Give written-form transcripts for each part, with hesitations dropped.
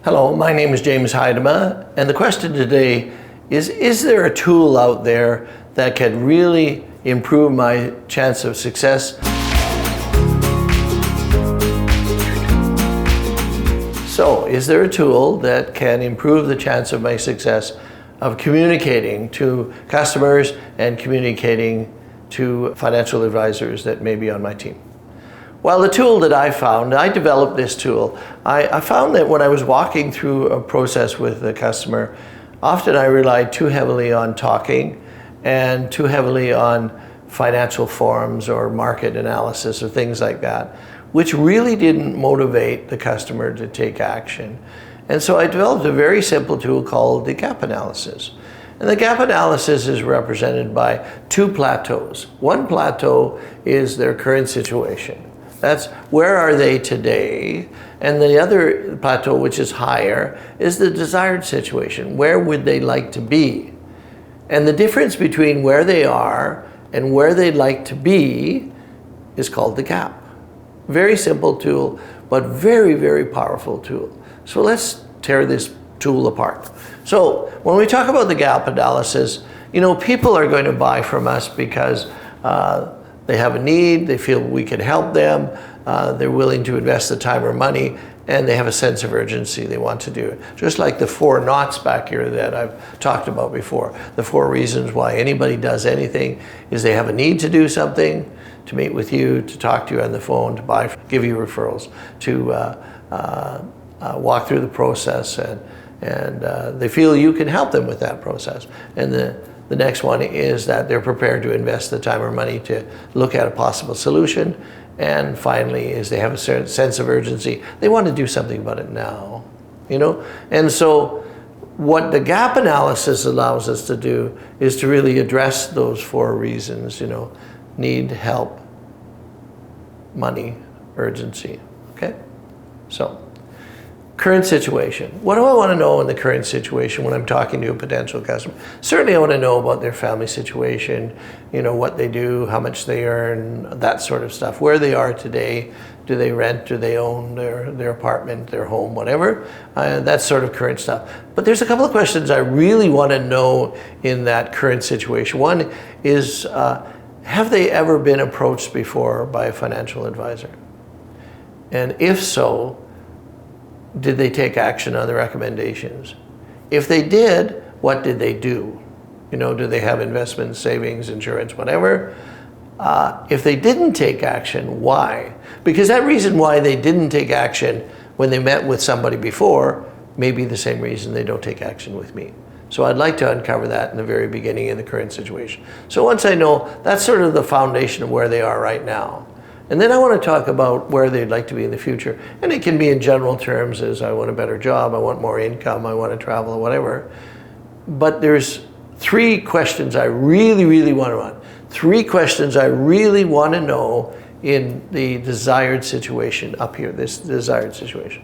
Hello, my name is James Heidema, and the question today is there a tool out there that can really improve my chance of success? So, is there a tool that can improve the chance of my success of communicating to customers and communicating to financial advisors that may be on my team? Well, the tool that I developed this tool. I found that when I was walking through a process with the customer, often I relied too heavily on talking and too heavily on financial forms or market analysis or things like that, which really didn't motivate the customer to take action. And so I developed a very simple tool called the gap analysis. And the gap analysis is represented by two plateaus. One plateau is their current situation. That's where are they today? And the other plateau, which is higher, is the desired situation. Where would they like to be? And the difference between where they are and where they'd like to be is called the gap. Very simple tool, but very, very powerful tool. So let's tear this tool apart. So when we talk about the gap analysis, people are going to buy from us because they have a need, they feel we can help them, they're willing to invest the time or money, and they have a sense of urgency, they want to do it. Just like the 4 knots back here that I've talked about before. The 4 reasons why anybody does anything is they have a need to do something, to meet with you, to talk to you on the phone, to buy, give you referrals, to walk through the process, and they feel you can help them with that process. And the next one is that they're prepared to invest the time or money to look at a possible solution. And finally is they have a certain sense of urgency. They want to do something about it now, And so what the gap analysis allows us to do is to really address those 4 reasons, need, help, money, urgency, okay? So, current situation. What do I want to know in the current situation when I'm talking to a potential customer? Certainly I want to know about their family situation, what they do, how much they earn, that sort of stuff. Where they are today, do they rent, do they own their apartment, their home, whatever. That sort of current stuff. But there's a couple of questions I really want to know in that current situation. One is, have they ever been approached before by a financial advisor? And if so, did they take action on the recommendations? If they did, what did they do? Do they have investments, savings, insurance, whatever? If they didn't take action, why? Because that reason why they didn't take action when they met with somebody before may be the same reason they don't take action with me. So I'd like to uncover that in the very beginning of the current situation. So once I know, that's sort of the foundation of where they are right now. And then I want to talk about where they'd like to be in the future. And it can be in general terms as I want a better job, I want more income, I want to travel, or whatever. But there's 3 questions I really, really want to run. 3 questions I really want to know in the desired situation up here, this desired situation.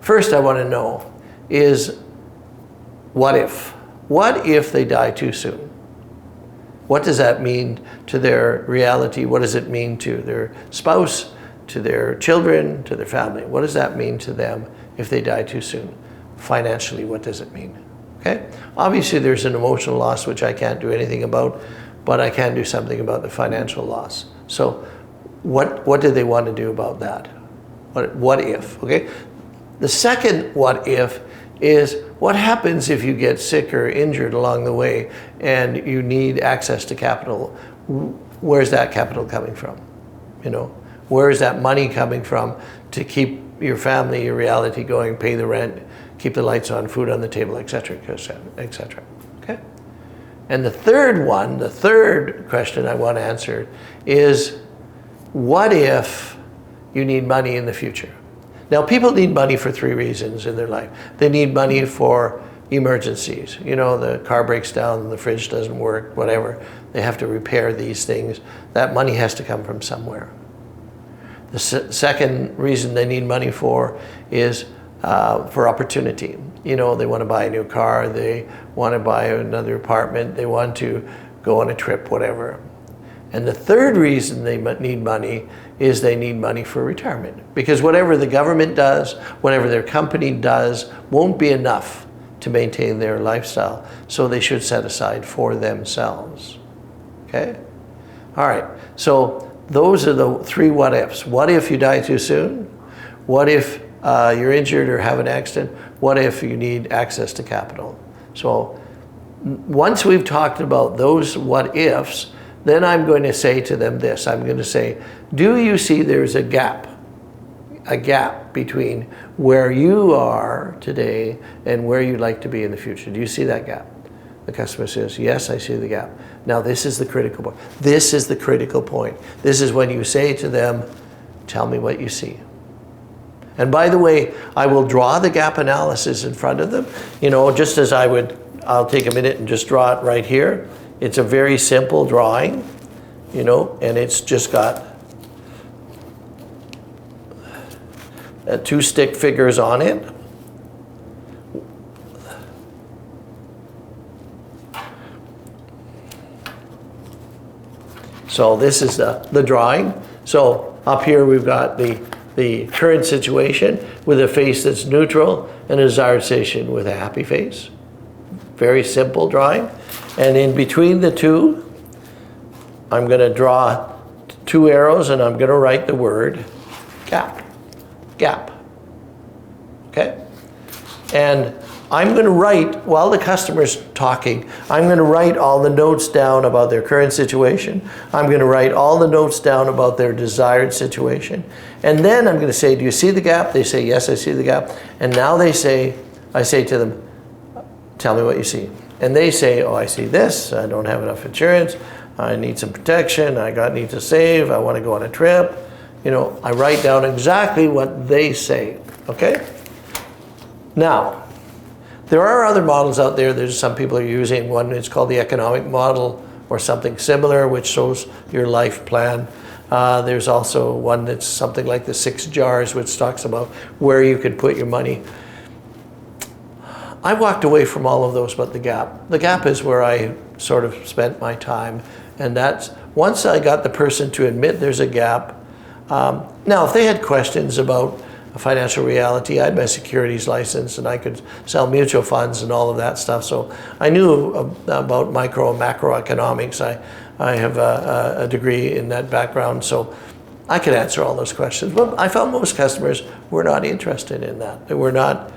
First I want to know is, what if? What if they die too soon? What does that mean to their reality? What does it mean to their spouse, to their children, to their family? What does that mean to them if they die too soon? Financially, what does it mean? Okay? Obviously, there's an emotional loss which I can't do anything about, but I can do something about the financial loss. So what do they want to do about that? What if? Okay? The second what if is, what happens if you get sick or injured along the way and you need access to capital? Where's that capital coming from? Where is that money coming from to keep your family, your reality going, pay the rent, keep the lights on, food on the table, etc., etc. Okay? And the third question I want to answer is, what if you need money in the future? Now, people need money for 3 reasons in their life. They need money for emergencies. The car breaks down, the fridge doesn't work, whatever. They have to repair these things. That money has to come from somewhere. The second reason they need money for is for opportunity. They want to buy a new car, they want to buy another apartment, they want to go on a trip, whatever. And the third reason they need money is they need money for retirement. Because whatever the government does, whatever their company does, won't be enough to maintain their lifestyle. So they should set aside for themselves. Okay? All right. So those are the three what ifs. What if you die too soon? What if you're injured or have an accident? What if you need access to capital? So once we've talked about those what ifs, then I'm going to say to them this. I'm going to say, do you see there's a gap between where you are today and where you'd like to be in the future? Do you see that gap? The customer says, yes, I see the gap. Now this is the critical point. This is the critical point. This is when you say to them, tell me what you see. And by the way, I will draw the gap analysis in front of them, just as I'll take a minute and just draw it right here. It's a very simple drawing, and it's just got two stick figures on it. So this is the drawing. So up here we've got the current situation with a face that's neutral and a desired situation with a happy face. Very simple drawing. And in between the two, I'm going to draw two arrows and I'm going to write the word gap. Gap. Okay? And I'm going to write, while the customer's talking, I'm going to write all the notes down about their current situation. I'm going to write all the notes down about their desired situation. And then I'm going to say, do you see the gap? They say, yes, I see the gap. And now I say to them, tell me what you see. And they say, oh, I see this. I don't have enough insurance. I need some protection. I need to save. I want to go on a trip. I write down exactly what they say. Okay? Now, there are other models out there. There's some people are using one. It's called the economic model or something similar, which shows your life plan. There's also one that's something like the 6 jars, which talks about where you could put your money. I walked away from all of those but the gap. The gap is where I sort of spent my time. And that's, once I got the person to admit there's a gap. Now, if they had questions about financial reality, I had my securities license and I could sell mutual funds and all of that stuff. So I knew about micro and macroeconomics. I have a degree in that background, so I could answer all those questions. But I found most customers were not interested in that. They were not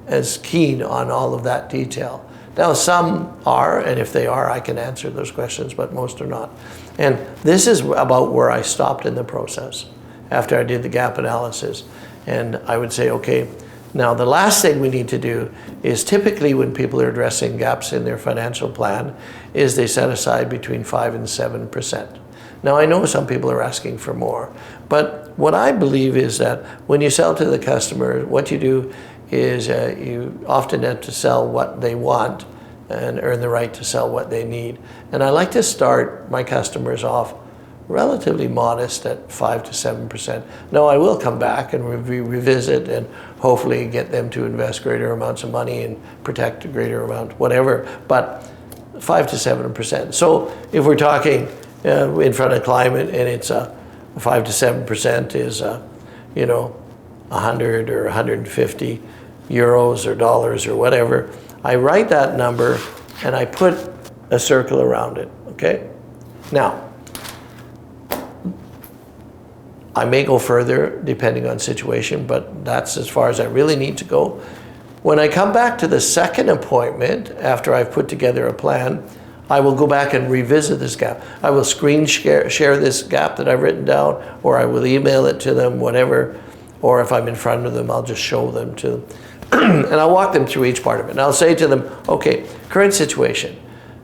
as keen on all of that detail. Now some are, and if they are, I can answer those questions, but most are not. And this is about where I stopped in the process after I did the gap analysis. And I would say, okay, now the last thing we need to do is typically when people are addressing gaps in their financial plan is they set aside between 5 and 7%. Now I know some people are asking for more, but what I believe is that when you sell to the customer, what you do is you often have to sell what they want and earn the right to sell what they need. And I like to start my customers off relatively modest at 5 to 7%. Now I will come back and revisit and hopefully get them to invest greater amounts of money and protect a greater amount, whatever, but 5 to 7%. So if we're talking in front of climate and it's 5 to 7% is 100 or 150 euros or dollars or whatever, I write that number and I put a circle around it, okay? Now, I may go further depending on situation, but that's as far as I really need to go. When I come back to the second appointment, after I've put together a plan, I will go back and revisit this gap. I will screen share this gap that I've written down, or I will email it to them, whatever, or if I'm in front of them, I'll just show them to them. And I'll walk them through each part of it. And I'll say to them, okay, current situation.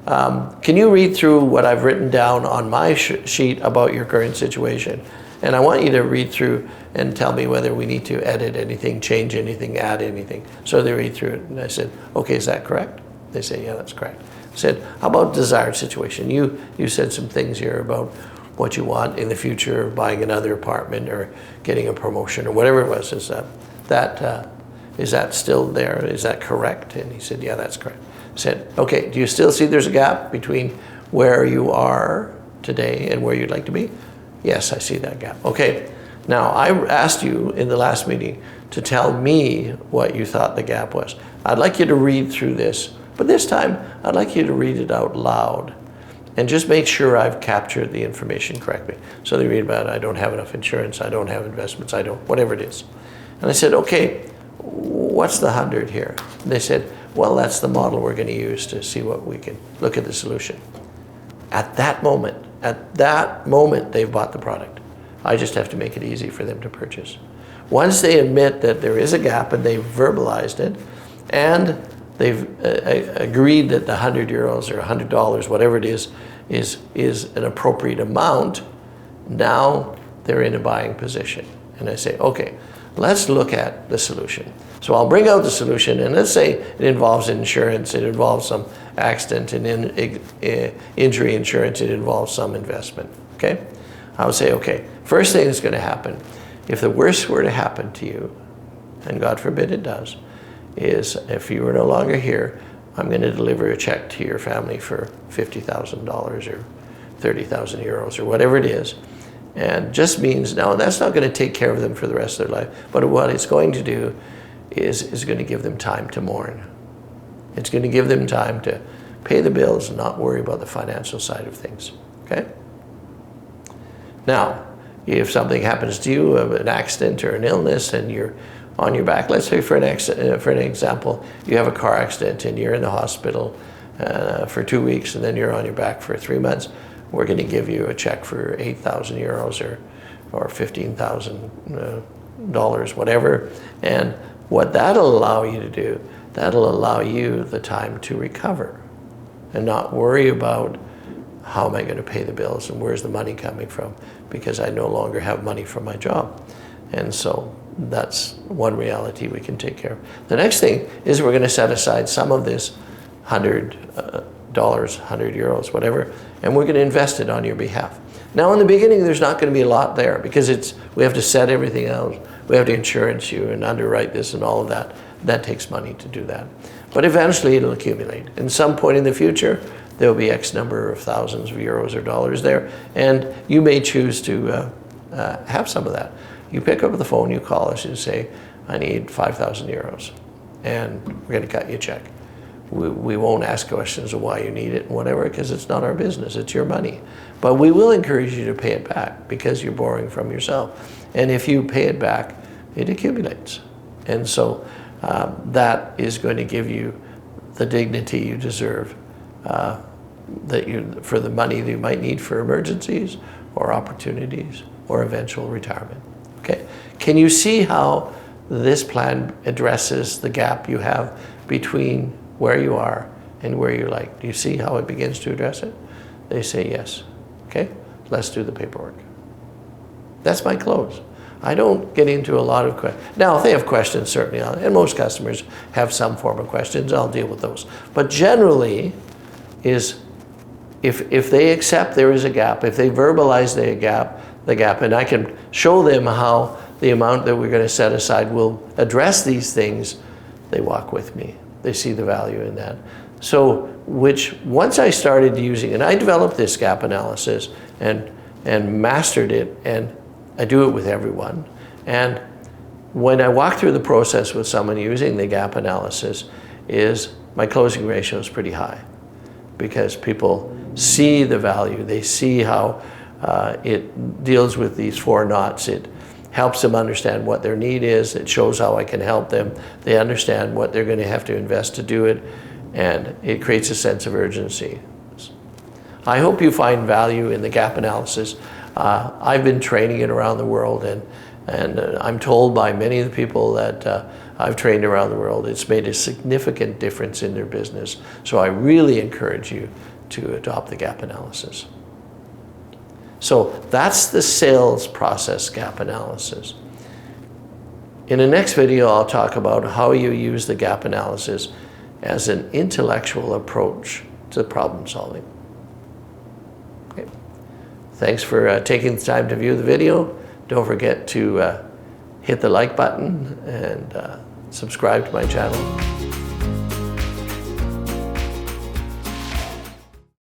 Can you read through what I've written down on my sheet about your current situation? And I want you to read through and tell me whether we need to edit anything, change anything, add anything. So they read through it. And I said, okay, is that correct? They say, yeah, that's correct. I said, how about desired situation? You said some things here about what you want in the future, buying another apartment or getting a promotion or whatever it was. Is that still there? Is that correct? And he said, yeah, that's correct. I said, okay, do you still see there's a gap between where you are today and where you'd like to be? Yes, I see that gap. Okay, now I asked you in the last meeting to tell me what you thought the gap was. I'd like you to read through this, but this time I'd like you to read it out loud and just make sure I've captured the information correctly. So they read about, I don't have enough insurance, I don't have investments, I don't, whatever it is. And I said, okay, what's the 100 here? And they said, well, that's the model we're going to use to see what we can look at the solution. At that moment, they've bought the product. I just have to make it easy for them to purchase. Once they admit that there is a gap and they've verbalized it, and they've agreed that the €100 or $100, whatever it is an appropriate amount, now they're in a buying position. And I say, okay, let's look at the solution. So I'll bring out the solution, and let's say it involves insurance, it involves some accident and injury insurance, it involves some investment, okay? I would say, okay, first thing that's going to happen, if the worst were to happen to you, and God forbid it does, is if you are no longer here, I'm going to deliver a check to your family for $50,000 or 30,000 euros or whatever it is. And just means, now that's not going to take care of them for the rest of their life, but what it's going to do is going to give them time to mourn. It's going to give them time to pay the bills and not worry about the financial side of things, okay? Now, if something happens to you, an accident or an illness, and you're on your back, let's say for an example, you have a car accident and you're in the hospital for 2 weeks and then you're on your back for 3 months, we're going to give you a check for 8,000 euros or $15,000, whatever. And what that'll allow you to do, that'll allow you the time to recover and not worry about how am I going to pay the bills and where's the money coming from, because I no longer have money from my job. And so that's one reality we can take care of. The next thing is we're going to set aside some of this $100, 100 euros, whatever, and we're going to invest it on your behalf. Now in the beginning there's not going to be a lot there because we have to set everything out, we have to insurance you and underwrite this and all of that. That takes money to do that. But eventually it'll accumulate. In some point in the future there'll be X number of thousands of euros or dollars there, and you may choose to have some of that. You pick up the phone, you call us and say, I need 5,000 euros and we're going to cut you a check. We won't ask questions of why you need it and whatever, because it's not our business, it's your money. But we will encourage you to pay it back because you're borrowing from yourself. And if you pay it back, it accumulates. And so that is going to give you the dignity you deserve for the money that you might need for emergencies or opportunities or eventual retirement. Okay? Can you see how this plan addresses the gap you have between where you are and where you like? Do you see how it begins to address it? They say yes. Okay? Let's do the paperwork. That's my close. I don't get into a lot of questions. Now, if they have questions, certainly, and most customers have some form of questions, I'll deal with those. But generally, is if they accept there is a gap, if they verbalize the gap, and I can show them how the amount that we're going to set aside will address these things, they walk with me. They see the value in that. So, which once I started using, and I developed this gap analysis and mastered it, and I do it with everyone. And when I walk through the process with someone using the gap analysis, my closing ratio is pretty high because people see the value. They see how it deals with these 4 knots. It helps them understand what their need is. It shows how I can help them. They understand what they're going to have to invest to do it, and it creates a sense of urgency. I hope you find value in the gap analysis. I've been training it around the world, and I'm told by many of the people that I've trained around the world, it's made a significant difference in their business. So I really encourage you to adopt the gap analysis. So that's the sales process gap analysis. In the next video, I'll talk about how you use the gap analysis as an intellectual approach to problem solving. Okay. Thanks for taking the time to view the video. Don't forget to hit the like button and subscribe to my channel.